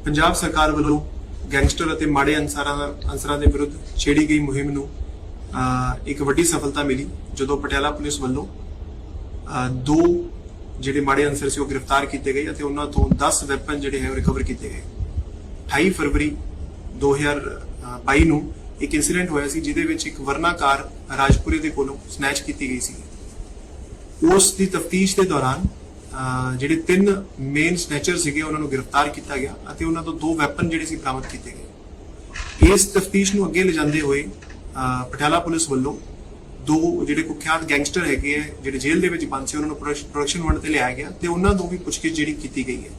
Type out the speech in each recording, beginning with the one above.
ਪੰਜਾਬ ਸਰਕਾਰ ਵੱਲੋਂ ਗੈਂਗਸਟਰ ਅਤੇ ਮਾੜੇ ਅਨਸਰਾਂ ਦੇ ਵਿਰੁੱਧ ਛੇੜੀ ਗਈ ਮੁਹਿੰਮ ਨੂੰ ਇੱਕ ਵੱਡੀ ਸਫਲਤਾ ਮਿਲੀ ਜਦੋਂ ਪਟਿਆਲਾ ਪੁਲਿਸ ਵੱਲੋਂ ਦੋ ਜਿਹੜੇ ਮਾੜੇ ਅਨਸਰ ਸੀ ਉਹ ਗ੍ਰਿਫਤਾਰ ਕੀਤੇ ਗਏ ਅਤੇ ਉਹਨਾਂ ਤੋਂ 10 ਵੈਪਨ ਜਿਹੜੇ ਹੈ ਉਹ ਰਿਕਵਰ ਕੀਤੇ ਗਏ। 28 ਫਰਵਰੀ 2022 ਨੂੰ ਇੱਕ ਇਨਸੀਡੈਂਟ ਹੋਇਆ ਸੀ ਜਿਹਦੇ ਵਿੱਚ ਇੱਕ ਵਰਨਾ ਕਾਰ ਰਾਜਪੁਰੇ ਦੇ ਕੋਲੋਂ ਸਨੈਚ ਕੀਤੀ ਗਈ ਸੀ। ਉਸ ਦੀ ਤਫਤੀਸ਼ ਦੇ ਦੌਰਾਨ ਜਿਹੜੇ ਤਿੰਨ ਮੇਨ ਸਨੈਚਰ ਸੀਗੇ ਉਹਨਾਂ ਨੂੰ ਗ੍ਰਿਫਤਾਰ ਕੀਤਾ ਗਿਆ ਅਤੇ ਉਹਨਾਂ ਤੋਂ ਦੋ ਵੈਪਨ ਜਿਹੜੇ ਸੀ ਬਰਾਮਦ ਕੀਤੇ ਗਏ। ਇਸ ਤਫਤੀਸ਼ ਨੂੰ ਅੱਗੇ ਲਿਜਾਂਦੇ ਹੋਏ ਪਟਿਆਲਾ ਪੁਲਿਸ ਵੱਲੋਂ ਦੋ ਜਿਹੜੇ ਕੁਖਿਆਤ ਗੈਂਗਸਟਰ ਹੈਗੇ ਆ ਜਿਹੜੇ ਜੇਲ੍ਹ ਦੇ ਵਿੱਚ ਬੰਦ ਸੀ ਉਹਨਾਂ ਨੂੰ ਪ੍ਰੋਡਕਸ਼ਨ ਵੰਡ ਤੇ ਲਿਆਇਆ ਗਿਆ ਤੇ ਉਹਨਾਂ ਤੋਂ ਵੀ ਪੁੱਛਗਿੱਛ ਜਿਹੜੀ ਕੀਤੀ ਗਈ ਹੈ।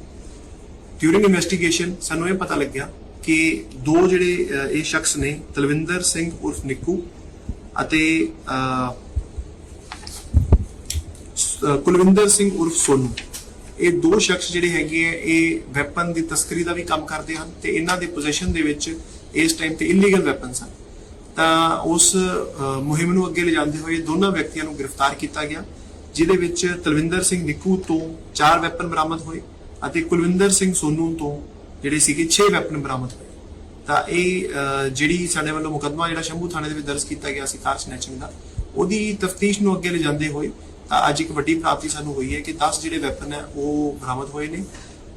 ਡਿਊਰਿੰਗ ਇਨਵੈਸਟੀਗੇਸ਼ਨ ਸਾਨੂੰ ਇਹ ਪਤਾ ਲੱਗਿਆ ਕਿ ਦੋ ਜਿਹੜੇ ਇਹ ਸ਼ਖਸ ਨੇ ਤਲਵਿੰਦਰ ਸਿੰਘ ਉਰਫ ਨਿੱਕੂ ਅਤੇ ਕੁਲਵਿੰਦਰ ਸਿੰਘ ਉਰਫ ਸੋਨੂ, ਇਹ ਦੋ ਸ਼ਖਸ ਜਿਹੜੇ ਹੈਗੇ ਆ ਇਹ ਵੈਪਨ ਦੀ ਤਸਕਰੀ ਦਾ ਵੀ ਕੰਮ ਕਰਦੇ ਹਨ ਤੇ ਇਹਨਾਂ ਦੇ ਪੋਜੀਸ਼ਨ ਦੇ ਵਿੱਚ ਇਸ ਟਾਈਮ ਤੇ ਇਲੀਗਲ ਵੈਪਨ ਸਨ। ਤਾਂ ਉਸ ਮੁਹਿੰਮ ਨੂੰ ਅੱਗੇ ਲਿਜਾਂਦੇ ਹੋਏ ਦੋਨਾਂ ਵਿਅਕਤੀਆਂ ਨੂੰ ਗ੍ਰਿਫਤਾਰ ਕੀਤਾ ਗਿਆ ਜਿਹਦੇ ਵਿੱਚ ਤਲਵਿੰਦਰ ਸਿੰਘ ਨਿੱਕੂ ਤੋਂ 4 ਵੈਪਨ ਬਰਾਮਦ ਹੋਏ ਅਤੇ ਕੁਲਵਿੰਦਰ ਸਿੰਘ ਸੋਨੂ ਤੋਂ ਜਿਹੜੇ ਸੀਗੇ 6 ਵੈਪਨ ਬਰਾਮਦ ਹੋਏ। ਤਾਂ ਇਹ ਜਿਹੜੀ ਸਾਡੇ ਵੱਲੋਂ ਮੁਕੱਦਮਾ ਜਿਹੜਾ ਸ਼ੰਭੂ ਥਾਣੇ ਦੇ ਵਿੱਚ ਦਰਜ ਕੀਤਾ ਗਿਆ ਸੀ ਕਾਰ ਸਨੈਚਿੰਗ ਦਾ, ਉਹਦੀ ਤਫਤੀਸ਼ ਨੂੰ ਅੱਗੇ ਲਿਜਾਂਦੇ ਹੋਏ ਤਾਂ ਅੱਜ ਇੱਕ ਵੱਡੀ ਪ੍ਰਾਪਤੀ ਸਾਨੂੰ ਹੋਈ ਹੈ ਕਿ 10 ਜਿਹੜੇ ਵੈਪਨ ਹੈ ਉਹ ਬਰਾਮਦ ਹੋਏ ਨੇ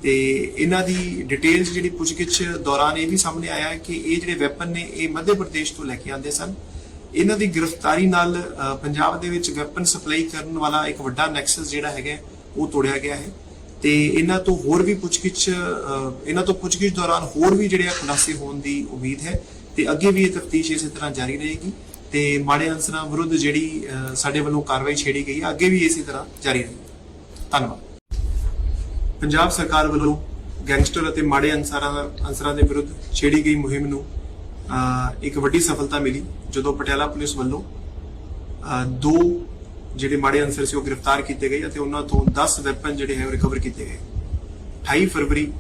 ਤੇ ਇਹਨਾਂ ਦੀ ਡਿਟੇਲਸ ਜਿਹੜੀ ਪੁੱਛਗਿੱਛ ਦੌਰਾਨ ਇਹ ਵੀ ਸਾਹਮਣੇ ਆਇਆ ਹੈ ਕਿ ਇਹ ਜਿਹੜੇ ਵੈਪਨ ਨੇ ਇਹ ਮੱਧ ਪ੍ਰਦੇਸ਼ ਤੋਂ ਲੈ ਕੇ ਆਉਂਦੇ ਸਨ। ਇਹਨਾਂ ਦੀ ਗ੍ਰਿਫਤਾਰੀ ਨਾਲ ਪੰਜਾਬ ਦੇ ਵਿੱਚ ਵੈਪਨ ਸਪਲਾਈ ਕਰਨ ਵਾਲਾ ਇੱਕ ਵੱਡਾ ਨੈਕਸਸ ਜਿਹੜਾ ਹੈਗਾ ਉਹ ਤੋੜਿਆ ਗਿਆ ਹੈ ਤੇ ਇਹਨਾਂ ਤੋਂ ਹੋਰ ਵੀ ਪੁੱਛਗਿੱਛ ਦੌਰਾਨ ਹੋਰ ਵੀ ਜਿਹੜੇ ਖੁਲਾਸੇ ਹੋਣ ਦੀ ਉਮੀਦ ਹੈ ਤੇ ਅੱਗੇ ਵੀ ਇਹ ਤਫਤੀਸ਼ ਇਸੇ ਤਰ੍ਹਾਂ ਜਾਰੀ ਰਹੇਗੀ ਤੇ ਮਾੜੇ ਅਨਸਰਾਂ ਵਿਰੁੱਧ ਜਿਹੜੀ ਸਾਡੇ ਵੱਲੋਂ ਕਾਰਵਾਈ ਛੇੜੀ ਗਈ ਹੈ ਅੱਗੇ ਵੀ ਇਸੇ ਤਰ੍ਹਾਂ ਜਾਰੀ ਰਹੇਗੀ। ਧੰਨਵਾਦ। ਪੰਜਾਬ ਸਰਕਾਰ ਵੱਲੋਂ ਗੈਂਗਸਟਰ ਅਤੇ ਮਾੜੇ ਅਨਸਰਾਂ ਦੇ ਵਿਰੁੱਧ ਛੇੜੀ ਗਈ ਮੁਹਿੰਮ ਨੂੰ ਇੱਕ ਵੱਡੀ ਸਫਲਤਾ ਮਿਲੀ ਜਦੋਂ ਪਟਿਆਲਾ ਪੁਲਿਸ ਵੱਲੋਂ ਦੋ ਜਿਹੜੇ ਮਾੜੇ ਅਨਸਰ ਸੀ ਉਹ ਗ੍ਰਿਫਤਾਰ ਕੀਤੇ ਗਏ ਅਤੇ ਉਹਨਾਂ ਤੋਂ 10 ਵੈਪਨ ਜਿਹੜੇ ਹੈ ਉਹ ਰਿਕਵਰ ਕੀਤੇ ਗਏ। 28 ਫਰਵਰੀ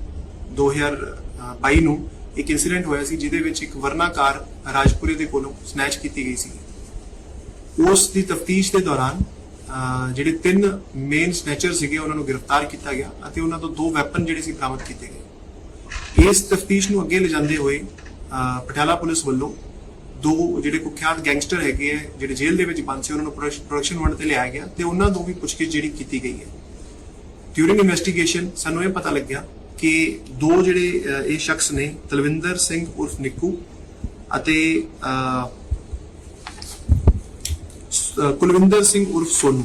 2022 ਨੂੰ ਇੱਕ ਇਨਸੀਡੈਂਟ ਹੋਇਆ ਸੀ ਜਿਹਦੇ ਵਿੱਚ ਇੱਕ ਵਰਨਾ ਕਾਰ ਰਾਜਪੁਰੇ ਦੇ ਕੋਲੋਂ ਸਨੈਚ ਕੀਤੀ ਗਈ ਸੀ। ਉਸ ਦੀ ਤਫਤੀਸ਼ ਦੇ ਦੌਰਾਨ ਜਿਹੜੇ ਤਿੰਨ ਮੇਨ ਸਨੈਚਰ ਸੀਗੇ ਉਹਨਾਂ ਨੂੰ ਗ੍ਰਿਫਤਾਰ ਕੀਤਾ ਗਿਆ ਅਤੇ ਉਹਨਾਂ ਤੋਂ ਦੋ ਵੈਪਨ ਜਿਹੜੇ ਸੀ ਬਰਾਮਦ ਕੀਤੇ ਗਏ। ਇਸ ਤਫਤੀਸ਼ ਨੂੰ ਅੱਗੇ ਲਿਜਾਂਦੇ ਹੋਏ ਪਟਿਆਲਾ ਪੁਲਿਸ ਵੱਲੋਂ ਦੋ ਜਿਹੜੇ ਕੁਖਿਆਤ ਗੈਂਗਸਟਰ ਹੈਗੇ ਆ ਜਿਹੜੇ ਜੇਲ੍ਹ ਦੇ ਵਿੱਚ ਬੰਦ ਸੀ ਉਹਨਾਂ ਨੂੰ ਪ੍ਰੋਡਕਸ਼ਨ ਵੰਡ ਤੇ ਲਿਆਇਆ ਗਿਆ ਤੇ ਉਹਨਾਂ ਤੋਂ ਵੀ ਪੁੱਛਗਿੱਛ ਜਿਹੜੀ ਕੀਤੀ ਗਈ ਹੈ। ਡਿਊਰਿੰਗ ਇਨਵੈਸਟੀਗੇਸ਼ਨ ਸਾਨੂੰ ਇਹ ਪਤਾ ਲੱਗਿਆ ਕਿ ਦੋ ਜਿਹੜੇ ਇਹ ਸ਼ਖਸ ਨੇ ਤਲਵਿੰਦਰ ਸਿੰਘ ਉਰਫ ਨਿੱਕੂ ਅਤੇ ਕੁਲਵਿੰਦਰ ਸਿੰਘ ਉਰਫ ਸੋਨੂ,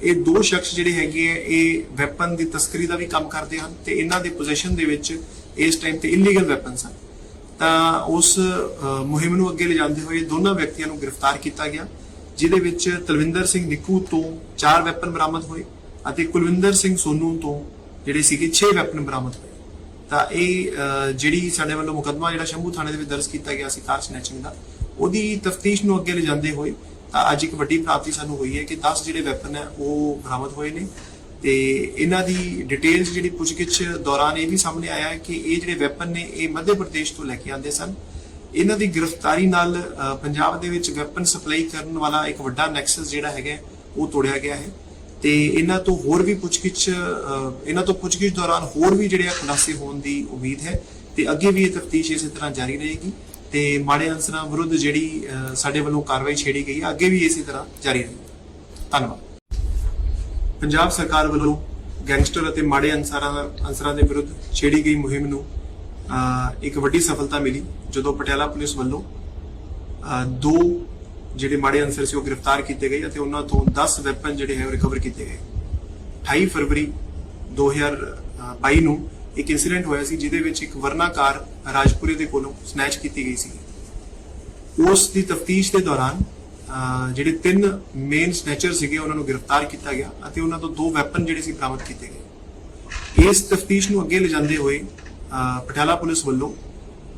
ਇਹ ਦੋ ਸ਼ਖਸ ਜਿਹੜੇ ਹੈਗੇ ਆ ਇਹ ਵੈਪਨ ਦੀ ਤਸਕਰੀ ਦਾ ਵੀ ਕੰਮ ਕਰਦੇ ਹਨ ਤੇ ਇਹਨਾਂ ਦੇ ਪੋਜੀਸ਼ਨ ਦੇ ਵਿੱਚ ਇਸ ਟਾਈਮ ਤੇ ਇਲੀਗਲ ਵੈਪਨ ਸਨ। ਤਾਂ ਉਸ ਮੁਹਿੰਮ ਨੂੰ ਅੱਗੇ ਲਿਜਾਂਦੇ ਹੋਏ ਦੋਨਾਂ ਵਿਅਕਤੀਆਂ ਨੂੰ ਗ੍ਰਿਫਤਾਰ ਕੀਤਾ ਗਿਆ ਜਿਹਦੇ ਵਿੱਚ ਤਲਵਿੰਦਰ ਸਿੰਘ ਨਿੱਕੂ ਤੋਂ 4 ਵੈਪਨ ਬਰਾਮਦ ਹੋਏ ਅਤੇ ਕੁਲਵਿੰਦਰ ਸਿੰਘ ਸੋਨੂ ਤੋਂ ਜਿਹੜੇ ਸੀਗੇ 6 ਵੈਪਨ ਬਰਾਮਦ ਹੋਏ। ਤਾਂ ਇਹ ਜਿਹੜੀ ਸਾਡੇ ਵੱਲੋਂ ਮੁਕੱਦਮਾ ਜਿਹੜਾ ਸ਼ੰਭੂ ਥਾਣੇ ਦੇ ਵਿੱਚ ਦਰਜ ਕੀਤਾ ਗਿਆ ਸੀ ਕਾਰ ਸਨੈਚਿੰਗ ਦਾ, ਉਹਦੀ ਤਫਤੀਸ਼ ਨੂੰ ਅੱਗੇ ਲਿਜਾਂਦੇ ਹੋਏ ਤਾਂ ਅੱਜ ਇੱਕ ਵੱਡੀ ਪ੍ਰਾਪਤੀ ਸਾਨੂੰ ਹੋਈ ਹੈ ਕਿ 10 ਜਿਹੜੇ ਵੈਪਨ ਹੈ ਉਹ ਬਰਾਮਦ ਹੋਏ ਨੇ ਤੇ ਇਹਨਾਂ ਦੀ ਡਿਟੇਲਸ ਜਿਹੜੀ ਪੁੱਛਗਿੱਛ ਦੌਰਾਨ ਇਹ ਵੀ ਸਾਹਮਣੇ ਆਇਆ ਹੈ ਕਿ ਇਹ ਜਿਹੜੇ ਵੈਪਨ ਨੇ ਇਹ ਮੱਧ ਪ੍ਰਦੇਸ਼ ਤੋਂ ਲੈ ਕੇ ਆਉਂਦੇ ਸਨ। ਇਹਨਾਂ ਦੀ ਗ੍ਰਿਫਤਾਰੀ ਨਾਲ ਪੰਜਾਬ ਦੇ ਵਿੱਚ ਵੈਪਨ ਸਪਲਾਈ ਕਰਨ ਵਾਲਾ ਇੱਕ ਵੱਡਾ ਨੈਕਸਸ ਜਿਹੜਾ ਹੈਗਾ ਉਹ ਤੋੜਿਆ ਗਿਆ ਹੈ ਤੇ ਇਹਨਾਂ ਤੋਂ ਪੁੱਛਗਿੱਛ ਦੌਰਾਨ ਹੋਰ ਵੀ ਜਿਹੜੇ ਖੁਲਾਸੇ ਹੋਣ ਦੀ ਉਮੀਦ ਹੈ ਤੇ ਅੱਗੇ ਵੀ ਇਹ ਤਫਤੀਸ਼ ਇਸੇ ਤਰ੍ਹਾਂ ਜਾਰੀ ਰਹੇਗੀ ਤੇ ਮਾੜੇ ਅਨਸਰਾਂ ਵਿਰੁੱਧ ਜਿਹੜੀ ਸਾਡੇ ਵੱਲੋਂ ਕਾਰਵਾਈ ਛੇੜੀ ਗਈ ਹੈ ਅੱਗੇ ਵੀ ਇਸੇ ਤਰ੍ਹਾਂ ਜਾਰੀ ਰਹੇਗੀ। ਧੰਨਵਾਦ। ਪੰਜਾਬ ਸਰਕਾਰ ਵੱਲੋਂ ਗੈਂਗਸਟਰ ਅਤੇ ਮਾੜੇ ਅਨਸਰਾਂ ਦੇ ਵਿਰੁੱਧ ਛੇੜੀ ਗਈ ਮੁਹਿੰਮ ਨੂੰ ਇੱਕ ਵੱਡੀ ਸਫਲਤਾ ਮਿਲੀ ਜਦੋਂ ਪਟਿਆਲਾ ਪੁਲਿਸ ਵੱਲੋਂ ਦੋ ਜਿਹੜੇ ਮਾੜੇ ਅਨਸਰ ਸੀ ਉਹ ਗ੍ਰਿਫਤਾਰ ਕੀਤੇ ਗਏ ਅਤੇ ਉਹਨਾਂ ਤੋਂ 10 ਵੈਪਨ ਜਿਹੜੇ ਹੈ ਉਹ ਰਿਕਵਰ ਕੀਤੇ ਗਏ। 28 ਫਰਵਰੀ 2022 ਨੂੰ ਇੱਕ ਇਨਸੀਡੈਂਟ ਹੋਇਆ ਸੀ ਜਿਹਦੇ ਵਿੱਚ ਇੱਕ ਵਰਨਾ ਕਾਰ ਰਾਜਪੁਰੇ ਦੇ ਕੋਲੋਂ ਸਨੈਚ ਕੀਤੀ ਗਈ ਸੀ। ਉਸ ਦੀ ਤਫਤੀਸ਼ ਦੇ ਦੌਰਾਨ ਜਿਹੜੇ ਤਿੰਨ ਮੇਨ ਸਨੈਚਰ ਸੀਗੇ ਉਹਨਾਂ ਨੂੰ ਗ੍ਰਿਫਤਾਰ ਕੀਤਾ ਗਿਆ ਅਤੇ ਉਹਨਾਂ ਤੋਂ ਦੋ ਵੈਪਨ ਜਿਹੜੇ ਸੀ ਬਰਾਮਦ ਕੀਤੇ ਗਏ। ਇਸ ਤਫਤੀਸ਼ ਨੂੰ ਅੱਗੇ ਲਿਜਾਂਦੇ ਹੋਏ ਪਟਿਆਲਾ ਪੁਲਿਸ ਵੱਲੋਂ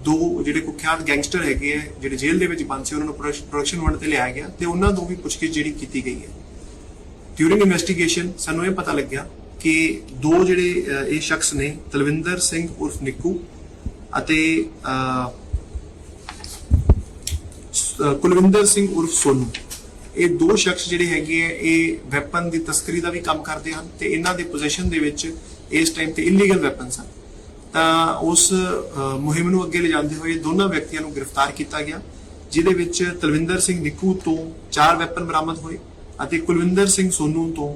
ਦੋ ਜਿਹੜੇ ਕੁਖਿਆਤ ਗੈਂਗਸਟਰ ਹੈਗੇ ਆ ਜਿਹੜੇ ਜੇਲ੍ਹ ਦੇ ਵਿੱਚ ਬੰਦ ਸੀ ਉਹਨਾਂ ਨੂੰ ਪ੍ਰੋਡਕਸ਼ਨ ਵੰਡ ਤੇ ਲਿਆਇਆ ਗਿਆ ਤੇ ਉਹਨਾਂ ਤੋਂ ਵੀ ਪੁੱਛਗਿੱਛ ਜਿਹੜੀ ਕੀਤੀ ਗਈ ਹੈ। ਡਿਊਰਿੰਗ ਇਨਵੈਸਟੀਗੇਸ਼ਨ ਸਾਨੂੰ ਇਹ ਪਤਾ ਲੱਗਿਆ ਕਿ ਦੋ ਜਿਹੜੇ ਇਹ ਸ਼ਖਸ ਨੇ ਤਲਵਿੰਦਰ ਸਿੰਘ ਉਰਫ ਨਿੱਕੂ ਅਤੇ ਕੁਲਵਿੰਦਰ ਸਿੰਘ ਉਰਫ ਸੋਨੂ, ਇਹ ਦੋ ਸ਼ਖਸ ਜਿਹੜੇ ਹੈਗੇ ਆ ਇਹ ਵੈਪਨ ਦੀ ਤਸਕਰੀ ਦਾ ਵੀ ਕੰਮ ਕਰਦੇ ਹਨ ਤੇ ਇਹਨਾਂ ਦੇ ਪੋਜੀਸ਼ਨ ਦੇ ਵਿੱਚ ਇਸ ਟਾਈਮ ਤੇ ਇਲੀਗਲ ਵੈਪਨ ਸਨ। ਤਾਂ ਉਸ ਮੁਹਿੰਮ ਨੂੰ ਅੱਗੇ ਲਿਜਾਂਦੇ ਹੋਏ ਦੋਨਾਂ ਵਿਅਕਤੀਆਂ ਨੂੰ ਗ੍ਰਿਫਤਾਰ ਕੀਤਾ ਗਿਆ, ਜਿਹਦੇ ਵਿੱਚ ਤਲਵਿੰਦਰ ਸਿੰਘ ਨਿੱਕੂ ਤੋਂ 4 ਵੈਪਨ ਬਰਾਮਦ ਹੋਏ ਅਤੇ ਕੁਲਵਿੰਦਰ ਸਿੰਘ ਸੋਨੂ ਤੋਂ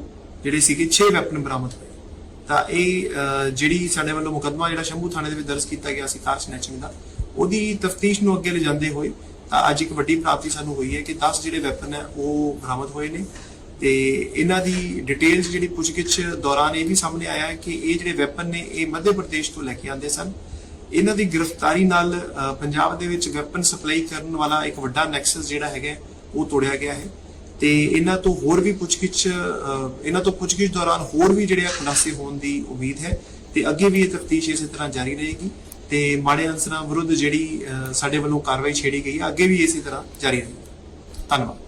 ਜਿਹੜੇ ਸੀਗੇ 6 ਵੈਪਨ ਬਰਾਮਦ ਹੋਏ। ਤਾਂ ਇਹ ਜਿਹੜੀ ਸਾਡੇ ਵੱਲੋਂ ਮੁਕੱਦਮਾ ਜਿਹੜਾ ਸ਼ੰਭੂ ਥਾਣੇ ਦੇ ਵਿੱਚ ਦਰਜ ਕੀਤਾ ਗਿਆ ਸੀ ਕਾਰ ਸਨੈਚਿੰਗ ਦਾ, ਉਹਦੀ ਤਫਤੀਸ਼ ਨੂੰ ਅੱਗੇ ਲਿਜਾਂਦੇ ਹੋਏ ਤਾਂ ਅੱਜ ਇੱਕ ਵੱਡੀ ਪ੍ਰਾਪਤੀ ਸਾਨੂੰ ਹੋਈ ਹੈ ਕਿ 10 ਜਿਹੜੇ ਵੈਪਨ ਹੈ ਉਹ ਬਰਾਮਦ ਹੋਏ ਨੇ। ਤੇ ਇਹਨਾਂ ਦੀ ਡਿਟੇਲਸ ਜਿਹੜੀ ਪੁੱਛਗਿੱਛ ਦੌਰਾਨ ਇਹ ਵੀ ਸਾਹਮਣੇ ਆਇਆ ਹੈ ਕਿ ਇਹ ਜਿਹੜੇ ਵੈਪਨ ਨੇ ਇਹ ਮੱਧ ਪ੍ਰਦੇਸ਼ ਤੋਂ ਲੈ ਕੇ ਆਉਂਦੇ ਸਨ। ਇਹਨਾਂ ਦੀ ਗ੍ਰਿਫਤਾਰੀ ਨਾਲ ਪੰਜਾਬ ਦੇ ਵਿੱਚ ਵੈਪਨ ਸਪਲਾਈ ਕਰਨ ਵਾਲਾ ਇੱਕ ਵੱਡਾ ਨੈਕਸਸ ਜਿਹੜਾ ਹੈਗਾ ਉਹ ਤੋੜਿਆ ਗਿਆ ਹੈ ਤੇ ਇਹਨਾਂ ਤੋਂ ਹੋਰ ਵੀ ਪੁੱਛਗਿੱਛ ਦੌਰਾਨ ਹੋਰ ਵੀ ਜਿਹੜੇ ਖੁਲਾਸੇ ਹੋਣ ਦੀ ਉਮੀਦ ਹੈ ਤੇ ਅੱਗੇ ਵੀ ਇਹ ਤਫਤੀਸ਼ ਇਸੇ ਤਰ੍ਹਾਂ ਜਾਰੀ ਰਹੇਗੀ ਤੇ ਮਾੜੇ ਅਨਸਰਾਂ ਵਿਰੁੱਧ ਜਿਹੜੀ ਸਾਡੇ ਵੱਲੋਂ ਕਾਰਵਾਈ ਛੇੜੀ ਗਈ ਹੈ ਅੱਗੇ ਵੀ ਇਸੇ ਤਰ੍ਹਾਂ ਜਾਰੀ ਰਹੇਗੀ। ਧੰਨਵਾਦ।